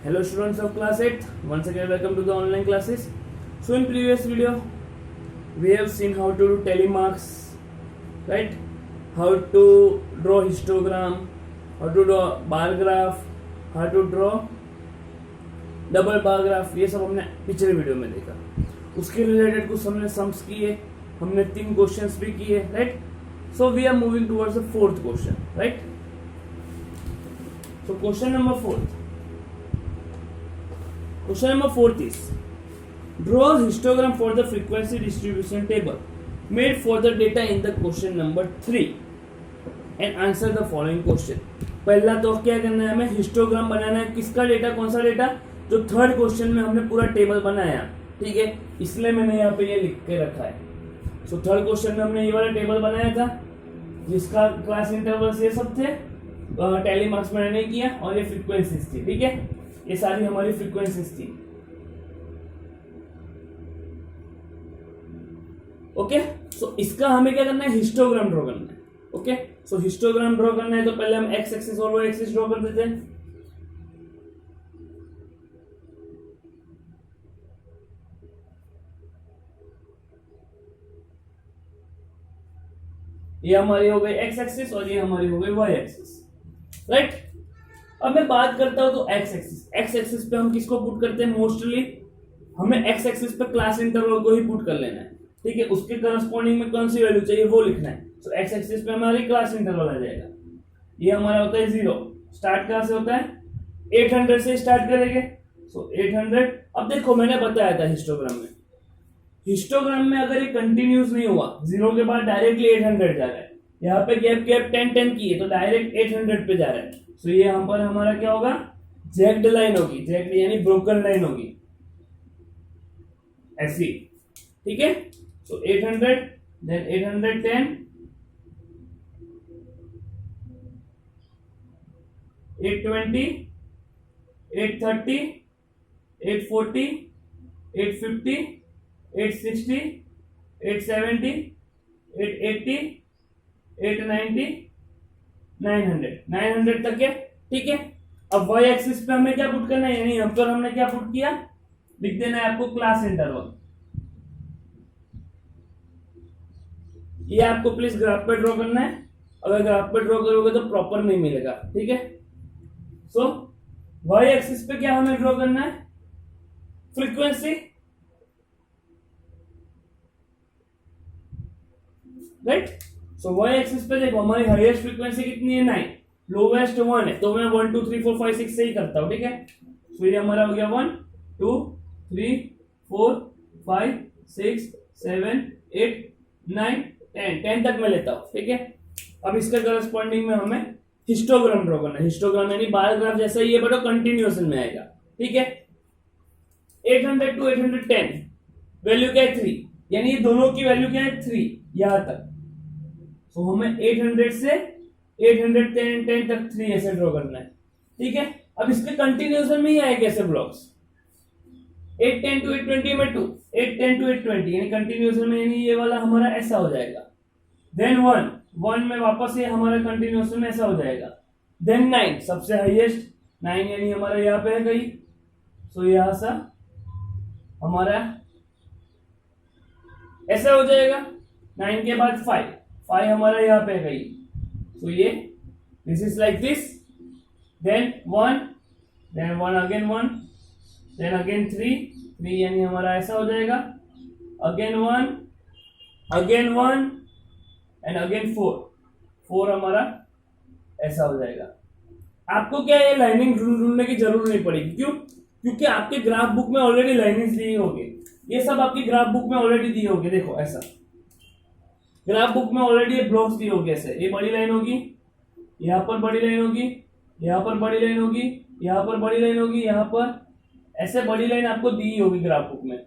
Hello students of class 8, once again welcome to the online classes. So in previous video we have seen how to do telemarks, right? How to draw histogram, how to draw bar graph, how to draw double bar graph, ये सब हमने पिछले video में देखा. उसके related कुछ हमने sums किए, हमने 3 क्वेश्चंस भी किए, right? So we are moving towards the fourth question, right? So question number 4. Question number 4 is draw a histogram for the frequency distribution table made for the data in the question number 3 and answer the following question. पहला तो क्या करना है, हमें histogram बनाना है. किसका data, कौन सा डेटा? जो थर्ड क्वेश्चन में हमने पूरा टेबल बनाया, ठीक है, इसलिए मैंने यहाँ पे ये लिख के रखा है. सो थर्ड क्वेश्चन में हमने ये वाला टेबल बनाया था जिसका क्लास इंटरवल्स ये सब थे, टैली मार्क्स मैंने नहीं किया, और ये फ्रीक्वेंसीज थी, ठीक है, ये सारी हमारी फ्रीक्वेंसीज थी. ओके, सो इसका हमें क्या करना है, हिस्टोग्राम ड्रॉ करना है. ओके, सो हिस्टोग्राम ड्रॉ करना है तो पहले हम एक्स एक्सिस और वाई एक्सिस ड्रॉ कर देते हैं. ये हमारी हो गई एक्स एक्सिस और ये हमारी हो गई वाई एक्सिस, राइट? अब मैं बात करता हूं तो एक्स एक्सिस पे हम किसको पुट करते हैं? मोस्टली हमें एक्स एक्सिस पे क्लास इंटरवल को ही पुट कर लेना है, ठीक है. उसके करस्पॉन्डिंग में कौन सी वैल्यू चाहिए वो लिखना है. सो एक्स एक्सिस पे हमारी क्लास इंटरवल आ जाएगा. ये हमारा होता है 0. स्टार्ट कहां से होता है? 800 से स्टार्ट करेंगे. सो 800. अब देखो मैंने बताया था हिस्टोग्राम में अगर ये कंटिन्यूस नहीं हुआ, 0 के बाद डायरेक्टली 800 जा रहा है, यहाँ पे गैप 10 की है तो डायरेक्ट 800 पे जा रहा है. सो ये यहाँ पर हमारा क्या होगा? जैक्ड लाइन होगी. जैक्ड यानी ब्रोकन लाइन होगी, ऐसी, ठीक है. सो 800, देन 810, 820, 830, 840, 850, 860, 870, 880, 890, 900 तक है, ठीक है. अब वाई एक्सिस पे हमें क्या पुट करना है, यानी हम पर हमने क्या पुट किया, लिख देना है आपको क्लास इंटरवल. ये आपको प्लीज ग्राफ पे ड्रॉ करना है. अगर ग्राफ पे ड्रॉ करोगे तो प्रॉपर नहीं मिलेगा, ठीक है. सो वाई एक्सिस पे क्या हमें ड्रॉ करना है? Frequency, right. So Y axis पे देखो हमारी हाईएस्ट फ्रीक्वेंसी कितनी है? 9. लोवेस्ट 1 है, तो मैं 1 2 3 4 5 6 से ही करता हूं, ठीक है. सो ये हमारा हो गया 1 2 3 4 5 6 7 8 9 10 तक मैं लेता हूं, ठीक है. अब इसके करस्पॉन्डिंग में हमें हिस्टोग्राम ड्रॉ करना है. हिस्टोग्राम यानी बार ग्राफ जैसा ही है, बट कंटिन्यूएशन में आएगा, ठीक है. 800 टू 810 वैल्यू क्या है? 3, यानी ये दोनों की वैल्यू क्या है? 3 यहां तक. तो हमें 800 से 810 तक 3 ऐसे ड्रॉ करना है, ठीक है. अब इसके कंटिन्यूएशन में ही आएगा ऐसे ब्लॉक्स. 810 टू 820 में 2, 810 टू 820 यानी कंटिन्यूएशन में, यानी ये वाला हमारा ऐसा हो जाएगा. देन 1 में वापस ये हमारा कंटिन्यूएशन में ऐसा हो जाएगा. देन 9 सबसे हाईएस्ट 9 यानी हमारा यहाँ पे है कहीं. सो यहां सा हमारा ऐसा हो जाएगा. 9 के बाद 5 हमारा यहाँ पे है कहीं. सो ये this is like this. Then 1, then 1 again 1, then again 3 यानी हमारा ऐसा हो जाएगा. अगेन 1 एंड अगेन 4 हमारा ऐसा हो जाएगा. आपको क्या ये लाइनिंग ढूंढने की जरूरत नहीं पड़ेगी. क्यों? क्योंकि आपके ग्राफ बुक में ऑलरेडी लाइनिंग दी होगी. ये सब आपकी ग्राफ बुक में ऑलरेडी दी होगी. देखो ऐसा ग्राफ बुक में ऑलरेडी ये ब्लॉक्स दी होगी. ऐसे ये बड़ी लाइन होगी, यहाँ पर बड़ी लाइन होगी, यहाँ पर बड़ी लाइन होगी, यहाँ पर बड़ी लाइन होगी, यहाँ पर ऐसे बड़ी लाइन आपको दी होगी ग्राफ बुक में,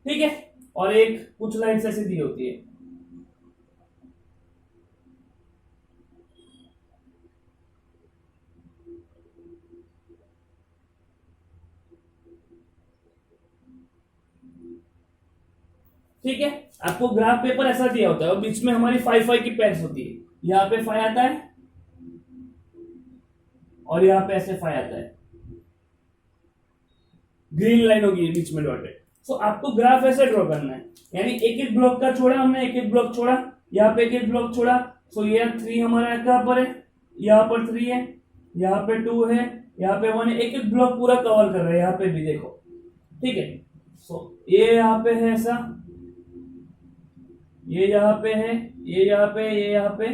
ठीक है. और एक कुछ लाइन ऐसे दी होती है. ठीक है, आपको ग्राफ पेपर ऐसा दिया होता है और बीच में हमारी 5 की पेयर्स होती है. यहाँ पे 5 आता है और यहाँ पे ऐसे 5 आता है. ग्रीन लाइन होगी बीच में डॉटेड। सो आपको ग्राफ ऐसे ड्रॉ करना है, यानी एक एक ब्लॉक का छोड़ा हमने, एक एक ब्लॉक छोड़ा, यहाँ पे एक एक ब्लॉक छोड़ा। सो ये 3 हमारा कहाँ पर है, यहाँ पर 3 है, यहाँ पे 2 है, यहाँ पे 1 है, एक एक ब्लॉक पूरा कवर कर रहा है, यहाँ पे भी देखो, ठीक है। सो ये यहाँ पे है ऐसा, ये यहाँ पे है, ये यहाँ पे, ये यहाँ पे,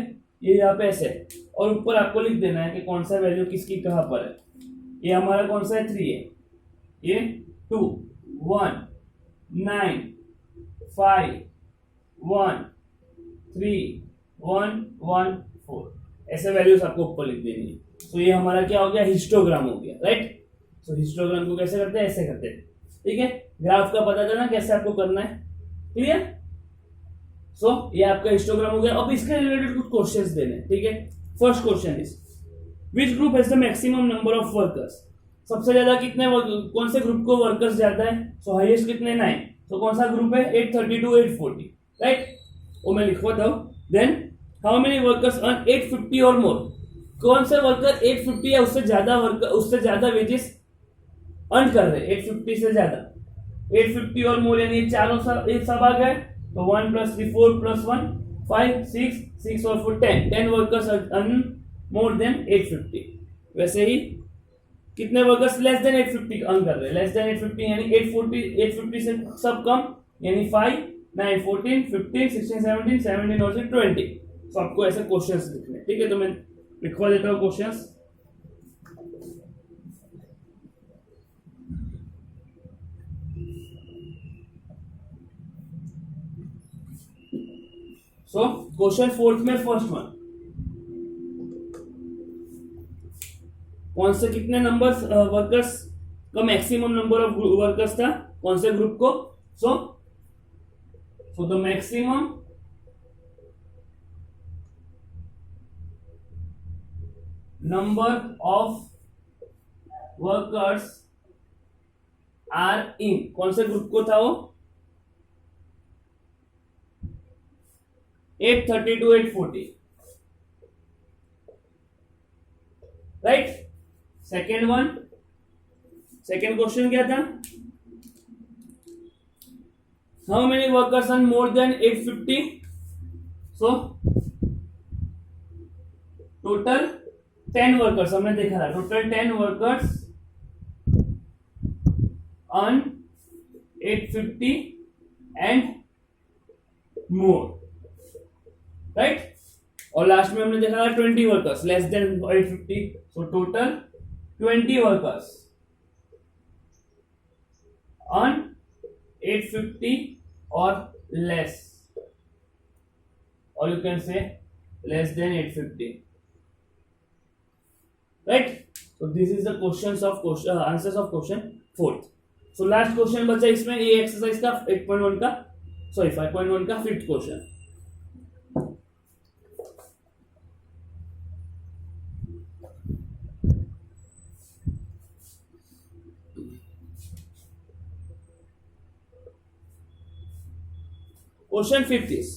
ये यहाँ पे ऐसे, और ऊपर आपको लिख देना है कि कौन सा वैल्यू किसकी कहाँ पर है। ये हमारा कौन सा है, 3 है, ये 2 1 9 5 1 3 1 1 4, ऐसे वैल्यूज आपको ऊपर लिख देनी है। तो ये हमारा क्या हो गया, हिस्टोग्राम हो गया, राइट। सो हिस्टोग्राम को कैसे करते हैं, ऐसे करते हैं, ठीक है। ग्राफ का पता चला कैसे आपको करना है, क्लियर। सो ये आपका हिस्टोग्राम हो गया। अब इसके रिलेटेड कुछ क्वेश्चंस देने, ठीक है। First question is which group has the maximum number of workers. सबसे ज्यादा कितने कौन से ग्रुप को वर्कर्स ज्यादा है, सो हाईएस्ट कितने 9, तो कौन सा ग्रुप है 832 840, राइट। वो मैं लिखवाता हूं। Then how many workers earn 850 और मोर, कौन से वर्कर 850 या उससे ज्यादा वर्कर, उससे ज्यादा वेजेस अर्न कर रहे हैं, 850 से ज्यादा, 850 और मोर, यानी चारों सब आ गए। तो 1 + 3 4 + 1 5 6 6 और 4 10 वर्कर्स अर्न मोर देन 850। वैसे ही कितने वर्कर्स लेस देन 850 अर्न कर रहे हैं, लेस देन 850 यानी 850 से सब कम, यानी 5 9 14 15 16 17 17 और 20। तो आपको ऐसे क्वेश्चंस लिखने, ठीक है। तो मैं लिखवा देता हूँ क्वेश्चंस। सो क्वेश्चन 4 में फर्स्ट वन, कौन से कितने नंबर वर्कर्स का मैक्सिमम नंबर ऑफ वर्कर्स था, कौन से ग्रुप को। So the maximum number of workers are in, कौन से ग्रुप को था वो, 832 840, right. Second one, second question क्या था, how many workers earn more than 850। So total 10 workers हमने देखा था, total 10 workers earn 850 and more, right. और लास्ट में हमने देखा था 20 workers less than 850। So total 20 workers on 850 or less, or you can say less than 850, right. So this is the questions of question answers of question 4th. So last question बचा इसमें, ये exercise का 8.1 का, sorry 5.1 का 5th question. Question 5th is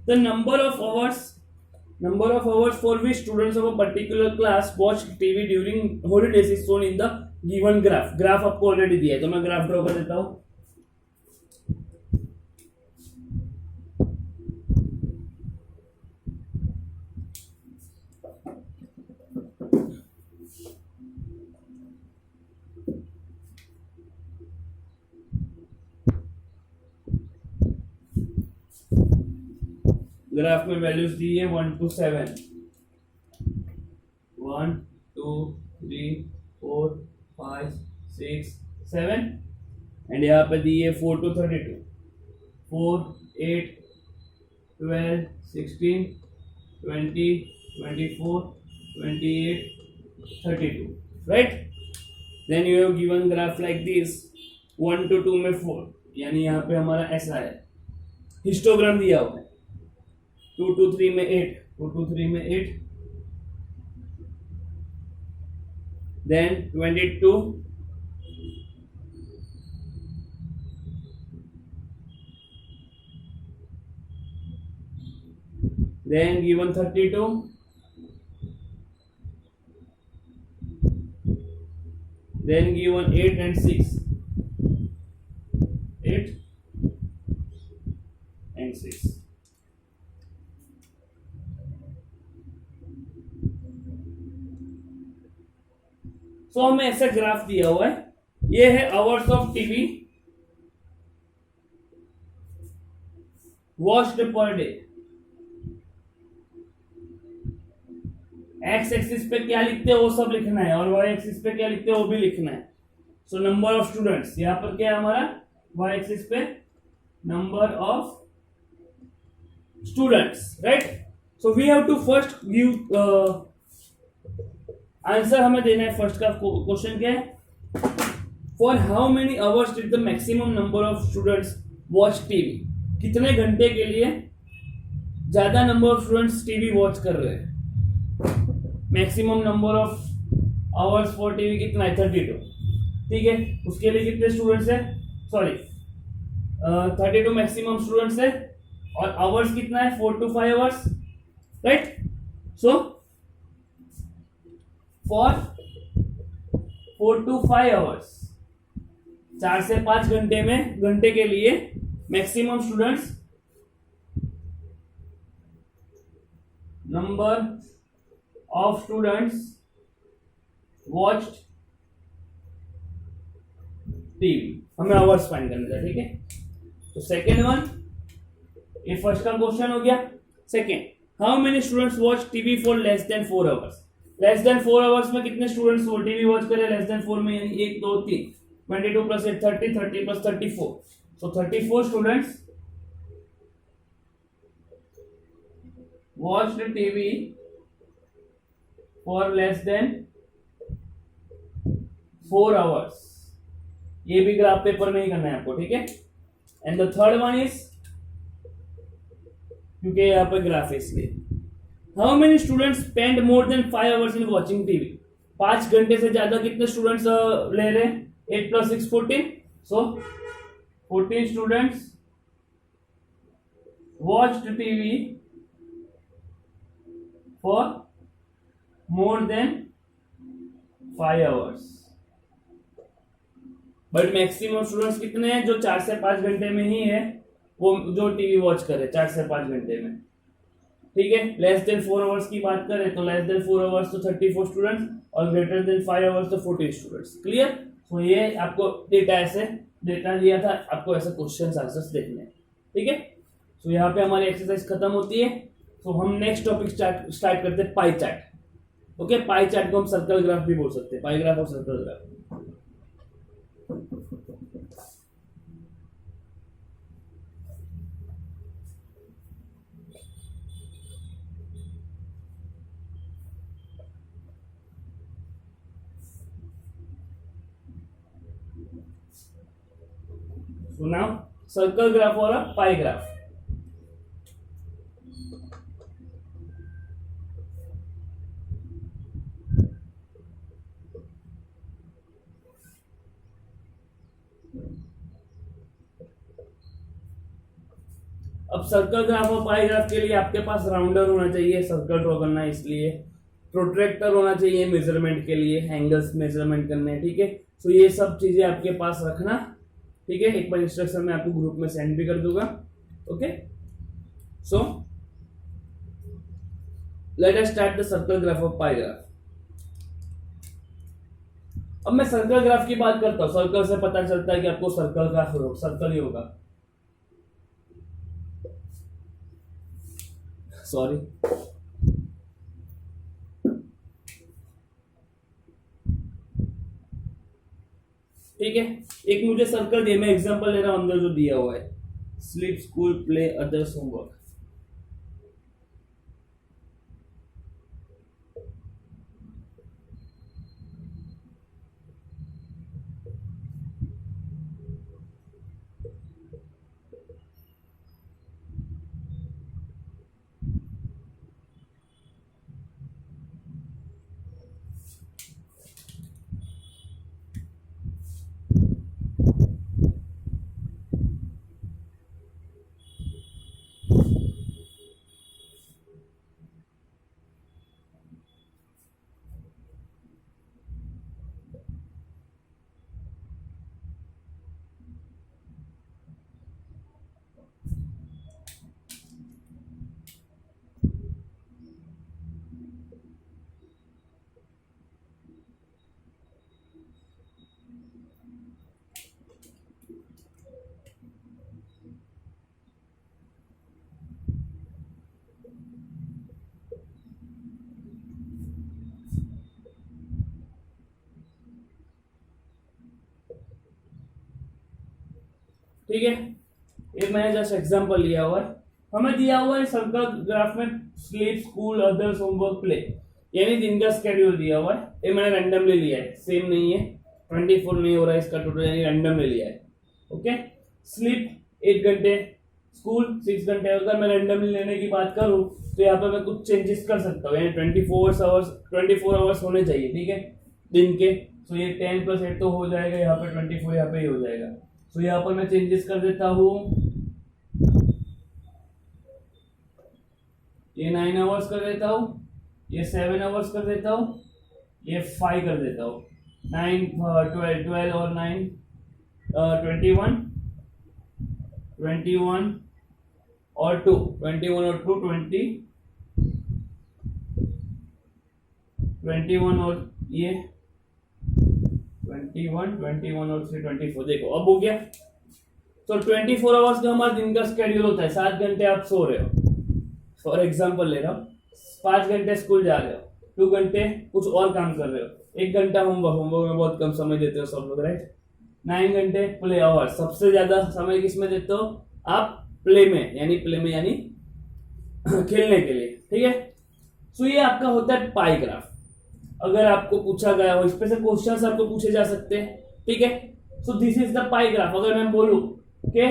the number of hours for which students of a particular class watch TV during holidays is shown in the given graph. Graph आपको already दिया है, तो मैं ग्राफ ड्रॉ कर देता हूं। Graph में values दी है 1 to 7, 1 2 3 4 5 6 7, एंड यहाँ पे दी है 4 to 32, 4 8 12 16 20 24 28 32, right. Then you have given graph like this, 1 to 2 में 4, यानी यहाँ पे हमारा ऐसा है, हिस्टोग्राम दिया हुआ है। 2 to 3 में 8, 2 to 3 में 8, then 22, then given 32, then given 8 and 6, 8 and 6. तो हमें ऐसा ग्राफ दिया हुआ है, ये है hours of TV watched per day. X axis पे क्या लिखते हैं वो सब लिखना है, और वाई एक्सिस पे क्या लिखते हैं वो भी लिखना है। सो नंबर ऑफ स्टूडेंट्स, यहां पर क्या है हमारा, वाई एक्सिस पे number of students, right. So we have to first give answer, हमें देना है फर्स्ट का क्वेश्चन क्या है, for how many hours did the maximum number of students watch TV, कितने घंटे के लिए ज्यादा number of students TV watch कर रहे हैं। Maximum number of hours for TV कितना है, 32, ठीक है। उसके लिए कितने स्टूडेंट्स है, सॉरी 32 मैक्सिमम स्टूडेंट्स है, और आवर्स कितना है 4 to 5 hours, right. So for 4 to 5 hours, 4 से 5 घंटे में, घंटे के लिए maximum students, number of students watched TV, हमें आवर्स फाइंड करना था, ठीक है। तो सेकेंड वन, ये फर्स्ट का क्वेश्चन हो गया। Second, how many students watch TV for less than 4 hours, less than 4 hours में कितने स्टूडेंट्स वो टीवी वॉच करे, लेस देन 4 में 1 2 3, 22 plus 8 30, 30 plus 34, so 34 students watched TV for less than 4 hours. ये भी ग्राफ पेपर में ही करना है आपको, ठीक है। And the third one is, क्योंकि यहाँ पे ग्राफ है इसलिए, how many students spend more than 5 hours in watching TV, 5 घंटे से ज्यादा कितने स्टूडेंट्स ले रहे हैं, 8 plus 6 14, so 14 students watched TV for more than 5 hours. But maximum students कितने हैं, जो 4 से 5 घंटे में ही है, वो जो टीवी वॉच करे 4 से 5 घंटे में, ठीक है। लेस देन 4 आवर्स की बात करें तो लेस देन 4 आवर्स तो 34 स्टूडेंट्स, और ग्रेटर देन 5 आवर्स तो 14 स्टूडेंट्स, क्लियर। तो ये आपको डेटा ऐसे डेटा दिया था, आपको ऐसे क्वेश्चन आंसर्स देखने हैं, ठीक है। तो यहाँ पे हमारी एक्सरसाइज खत्म होती है। तो हम नेक्स्ट टॉपिक स्टार्ट करते हैं, pie chart. Okay, pie chart को हम सर्कल ग्राफ भी बोल सकते हैं, पाई ग्राफ और circle graph. So now circle graph or a pie graph. अब सर्कल ग्राफ और पाई ग्राफ के लिए आपके पास राउंडर होना चाहिए, सर्कल ड्रॉ करना है, इसलिए प्रोट्रैक्टर होना चाहिए मेजरमेंट के लिए, एंगल्स मेजरमेंट करने हैं, ठीक है। तो ये सब चीजें आपके पास रखना, ठीक है। एक बार इंस्ट्रक्शन मैं आपको ग्रुप में सेंड भी कर दूंगा, okay. So let us start the circle graph of pi graph. अब मैं सर्कल ग्राफ की बात करता हूं, सर्कल से पता चलता है कि आपको सर्कल ग्राफ सर्कल ही होगा, सॉरी। ठीक है, एक मुझे सर्कल दिया, मैं एग्जांपल ले रहा हूं अंदर जो दिया हुआ है, sleep school play others homework. ठीक है, ये मैंने जस्ट एग्जांपल लिया हुआ है। हमें दिया हुआ है सर्कल ग्राफ में sleep, school, others, homework, play, यानी दिन का स्केड्यूल दिया हुआ है। ये मैंने रैंडमली लिया है, सेम नहीं है, 24 नहीं हो रहा है इसका टोटल, यानी रैंडमली लिया है। ओके, स्लीप 8 घंटे, स्कूल 6 घंटे। अगर मैं रैंडमली लेने की बात करूं तो यहाँ पे मैं कुछ चेंजेस कर सकता हूँ, यानी 24 आवर्स होने चाहिए, ठीक है, दिन के। सो ये 10 + 8 तो हो जाएगा, यहाँ पे 24 यहाँ पे ही हो जाएगा। सो यहाँ पर मैं चेंजेस कर देता हूँ, ये 9 आवर्स कर देता हूँ, ये 7 आवर्स कर देता हूँ, ये 5 कर देता हूँ। 9 12 और 9 21 और 2 21 और 2 20 21 और ये 21 और 3 24। देखो अब हो गया। तो 24 आवर्स का हमारा दिन का स्केड्यूल होता है। 7 घंटे आप सो रहे हो, फॉर एग्जाम्पल ले रहा हूँ, 5 घंटे स्कूल जा रहे हो, 2 घंटे कुछ और काम कर रहे हो, 1 घंटा होमवर्क में बहुत कम समय देते हो सब लोग, राइट। 9 घंटे प्ले आवर्स, सबसे ज्यादा समय किस में देते हो आप, प्ले में यानी खेलने के लिए, ठीक है। सो ये आपका होता है पाई ग्राफ। अगर आपको पूछा गया हो, इस पे से क्वेश्चंस आपको पूछे जा सकते हैं, ठीक है। सो this is the pi graph. अगर मैं बोलूं कि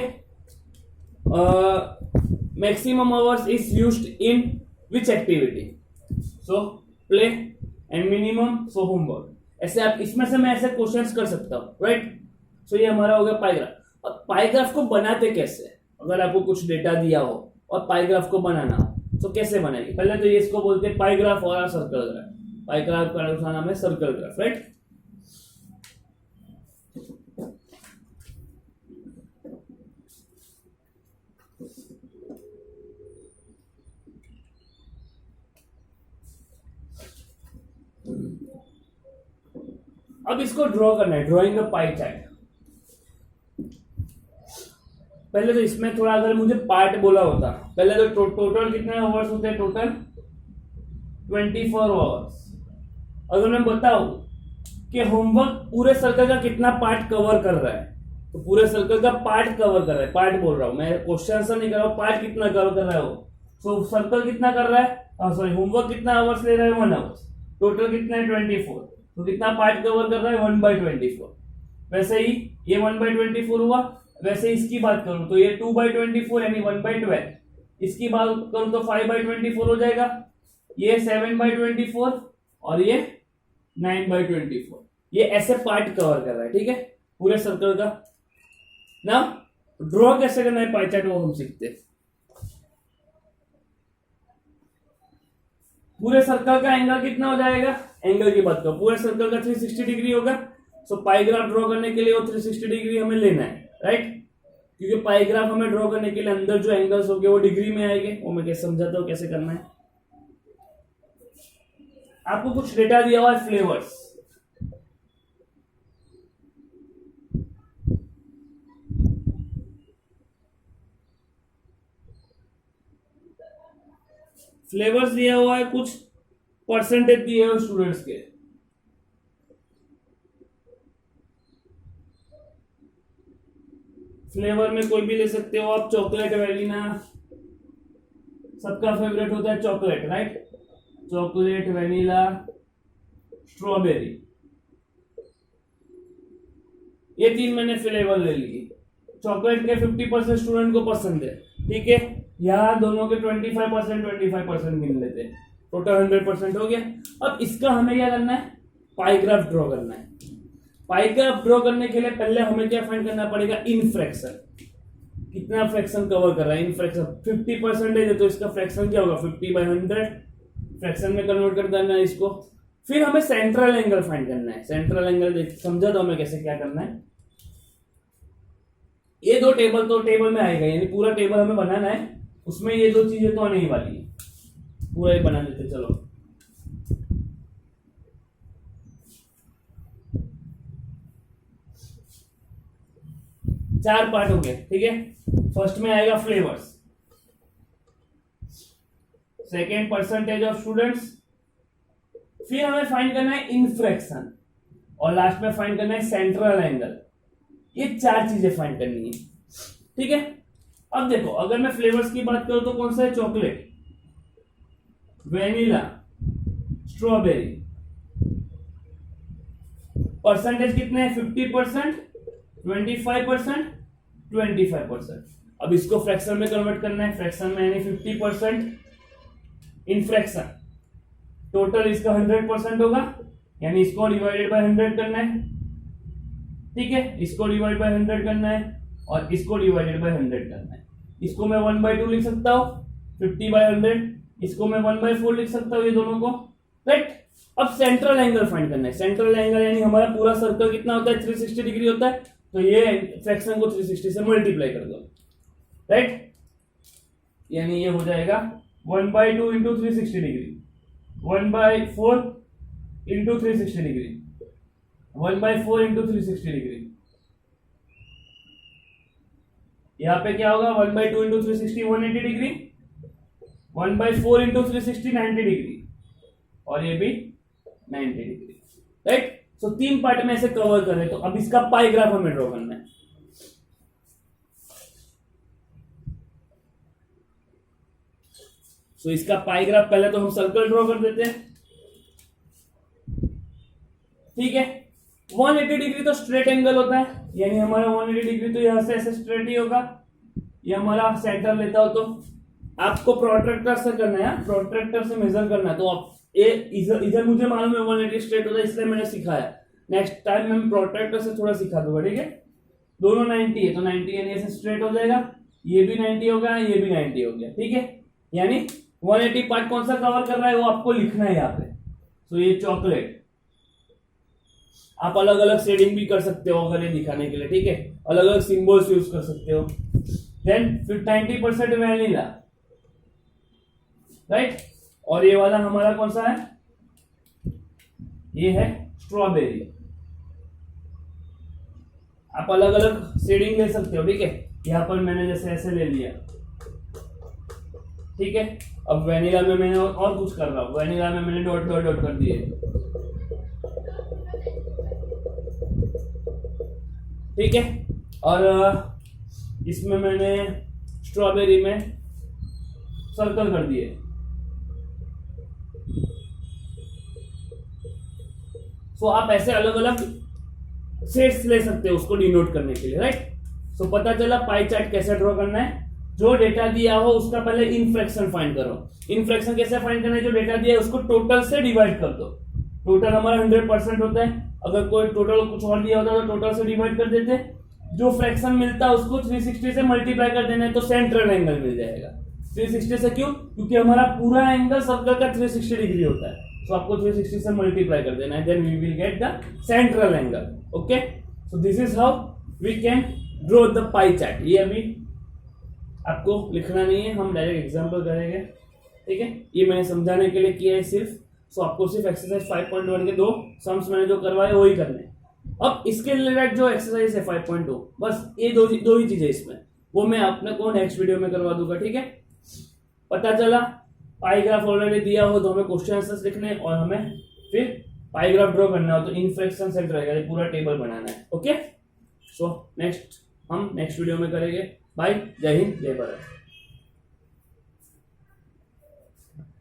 maximum hours is used in which activity, so play, and minimum so homework, ऐसे आप इसमें से मैं ऐसे क्वेश्चंस कर सकता हूं, राइट। सो ये हमारा हो गया पाई ग्राफ। अब पाई ग्राफ को बनाते कैसे, अगर आपको कुछ डेटा दिया हो और पाई ग्राफ को बनाना हो तो कैसे बनाएंगे। पहले तो ये इसको बोलते हैं पाई ग्राफ और सर्कल ग्राफ। पाई ग्राफ का दूसरा नाम है सर्कल ग्राफ, राइट। अब इसको ड्रॉ करना है, ड्रॉइंग अ पाई चार्ट। पहले तो इसमें थोड़ा, अगर मुझे पार्ट बोला होता, पहले तो टोटल कितने आवर्स होते हैं, टोटल 24 आवर्स। अगर मैं बताऊं कि होमवर्क पूरे सर्कल का कितना पार्ट कवर कर रहा है, तो पूरे सर्कल का पार्ट कवर कर रहा है, पार्ट बोल रहा हूं मैं, क्वेश्चन आंसर नहीं कर रहा हूं, पार्ट कितना कवर कर रहा है वो। सो सर्कल कितना कर रहा है, सॉरी, होमवर्क कितना आवर्स ले रहा है, 1 आवर्स, टोटल कितना है 24, तो कितना पार्ट कवर कर रहा है, 1/24। वैसे ही ये 1/24 हुआ। वैसे इसकी बात करूं तो ये 2/24 यानी 1/12, इसकी बात करूं तो 5/24 हो जाएगा, ये 7/24 और ये 9/24। ये ऐसे पार्ट कवर कर रहा है, ठीक है, पूरे सर्कल का। ना ड्रॉ कैसे करना है पाई चार्ट वो हम सीखते हैं। पूरे सर्कल का एंगल कितना हो जाएगा, एंगल की बात करो, पूरे सर्कल का 360 डिग्री होगा। सो पाई ग्राफ ड्रॉ करने के लिए वो 360 डिग्री हमें लेना है, राइट। क्योंकि पाई ग्राफ हमें ड्रॉ करने के लिए अंदर जो एंगल्स होंगे वो डिग्री में आएंगे। वो मैं कैसे समझाता हूँ कैसे करना है। आपको कुछ डेटा दिया हुआ है, फ्लेवर्स, फ्लेवर्स दिया हुआ है, कुछ परसेंटेज दिए हुए स्टूडेंट्स के। फ्लेवर में कोई भी ले सकते हो आप, चॉकलेट, वैनिला, सबका फेवरेट होता है chocolate, right. Chocolate, vanilla, strawberry, ये 3 मैंने फ्लेवर ले लिए। चॉकलेट के 50% स्टूडेंट को पसंद है, ठीक है। यहाँ दोनों के 25% गिन लेते हैं, टोटल 100% हो गया। अब इसका हमें क्या करना है, पाई ग्राफ ड्रॉ करना है। पाई ग्राफ ड्रॉ करने के लिए पहले हमें क्या फाइंड करना पड़ेगा, इन फ्रैक्शन, कितना फ्रैक्शन कवर कर रहा है। इन फ्रैक्शन 50% है तो इसका फ्रैक्शन क्या होगा, 50/100, फ्रैक्शन में कन्वर्ट कर देना है इसको। फिर हमें सेंट्रल एंगल फाइंड करना है। सेंट्रल एंगल समझा दो हमें कैसे क्या करना है। ये दो टेबल तो टेबल में आएगा, यानी पूरा टेबल हमें बनाना है, उसमें ये दो चीजें तो आने ही वाली है, पूरा ही बना देते। चलो चार पार्ट हो गए, ठीक है। फर्स्ट में आएगा flavours, second percentage of students, फिर हमें फाइंड करना है इनफ्रैक्शन, और लास्ट में फाइंड करना है सेंट्रल एंगल। ये 4 चीजें फाइंड करनी है। ठीक है। अब देखो अगर मैं फ्लेवर्स की बात करूं तो कौन सा है, चॉकलेट, वेनिला, स्ट्रॉबेरी। परसेंटेज कितने हैं, 50%, 25%, 25%। अब इसको फ्रैक्शन में कन्वर्ट करना है, फ्रैक्शन में यानी 50% इन फ्रैक्शन, टोटल इसका 100% होगा, यानी इसको डिवाइडेड बाय 100 करना है, ठीक है। इसको डिवाइड बाय 100 करना है और इसको डिवाइडेड बाय 100 करना है। इसको मैं 1/2 लिख सकता हूं, 50/100। इसको मैं 1/4 लिख सकता हूं, ये दोनों को, राइट। अब सेंट्रल एंगल फाइंड करना है। सेंट्रल एंगल यानी हमारा पूरा सर्कल कितना होता है, 360 डिग्री होता है, तो ये फ्रैक्शन को 360 से मल्टीप्लाई कर दो, राइट। यानी ये हो जाएगा 1/2 into 360 degree, 1/4 into 360 degree, 1/4 into 360 degree. यहां पे क्या होगा, 1/2 इंटू 360 180 डिग्री, 1/4 इंटू 360 90 डिग्री, और ये भी 90 डिग्री, राइट। सो 3 पार्ट में ऐसे कवर कर रहे। तो अब इसका पाई ग्राफ हमें ड्रॉ करना है। सो इसका पाई ग्राफ पहले तो हम सर्कल ड्रॉ कर देते हैं, ठीक है। 180 डिग्री तो स्ट्रेट एंगल होता है, यानी हमारा 180 डिग्री तो यहां से ऐसे स्ट्रेट ही होगा। ये हमारा सेंटर लेता हो तो आपको प्रोट्रैक्टर से करना है, प्रोट्रैक्टर से मेजर करना है। तो आप ये इधर मुझे मालूम है 180 स्ट्रेट होता है, इसलिए मैंने सिखाया। नेक्स्ट टाइम मैं प्रोट्रैक्टर से थोड़ा सिखा दूंगा, ठीक है। दोनों 90 है तो 90 यानी ऐसे स्ट्रेट हो जाएगा, ये भी 90 हो गया, ये भी 90 हो गया, ठीक है। यानी 180 पार्ट कौन सा कवर कर रहा है वो आपको लिखना है यहाँ पे। तो ये चॉकलेट, आप अलग अलग शेडिंग भी कर सकते हो अगर ये दिखाने के लिए, ठीक है। अलग अलग सिंबल्स यूज कर सकते हो। देन फिर 90% वैनिला, राइट। और ये वाला हमारा कौन सा है, ये है स्ट्रॉबेरी। आप अलग अलग शेडिंग ले सकते हो, ठीक है। यहां पर मैंने जैसे ऐसे ले लिया, ठीक है। अब वैनिला में मैंने और कुछ कर रहा हूं, वैनिला में मैंने डॉट डॉट डॉट कर दिए, ठीक है। और इसमें मैंने स्ट्रॉबेरी में सर्कल कर दिए। सो आप ऐसे अलग अलग शेड्स ले सकते हो उसको डिनोट करने के लिए, राइट। सो पता चला पाई चार्ट कैसे ड्रॉ करना है। जो डेटा दिया हो उसका पहले इन फ्रैक्शन फाइंड करो। इन फ्रैक्शन कैसे फाइंड करना है, जो डेटा दिया है उसको टोटल से डिवाइड कर दो। टोटल हमारा 100% होता है, अगर कोई टोटल कुछ और दिया होता तो टोटल से डिवाइड कर देते। जो फ्रैक्शन मिलता है उसको 360 से मल्टीप्लाई कर देना है तो सेंट्रल एंगल मिल जाएगा। 360 से क्यों, क्योंकि हमारा पूरा एंगल सर्कल का 360 डिग्री होता है। सो आपको 360 से मल्टीप्लाई कर देना है, then we will get the central angle. Okay, so this is how we can draw the pie chart. ये अभी आपको लिखना नहीं है, हम डायरेक्ट एग्जांपल करेंगे, ठीक है। ये मैंने समझाने के लिए किया है सिर्फ। सो आपको सिर्फ एक्सरसाइज 5.1 के 2 सम्स मैंने जो करवाए वही करने हैं। अब इसके रिलेटेड जो एक्सरसाइज है 5.2, बस ये दो ही चीजें इसमें, वो मैं अपने को नेक्स्ट वीडियो में करवा दूंगा, ठीक है। पता चला पाई ग्राफ ऑलरेडी दिया हो तो हमें क्वेश्चन आंसर्स लिखने हैं, और हमें फिर पाई ग्राफ ड्रॉ करना हो तो इन फ्रैक्शन सेट रहेगा, ये पूरा टेबल बनाना है। ओके, सो नेक्स्ट हम नेक्स्ट वीडियो में करेंगे। बाय, जय हिंद, जय भारत।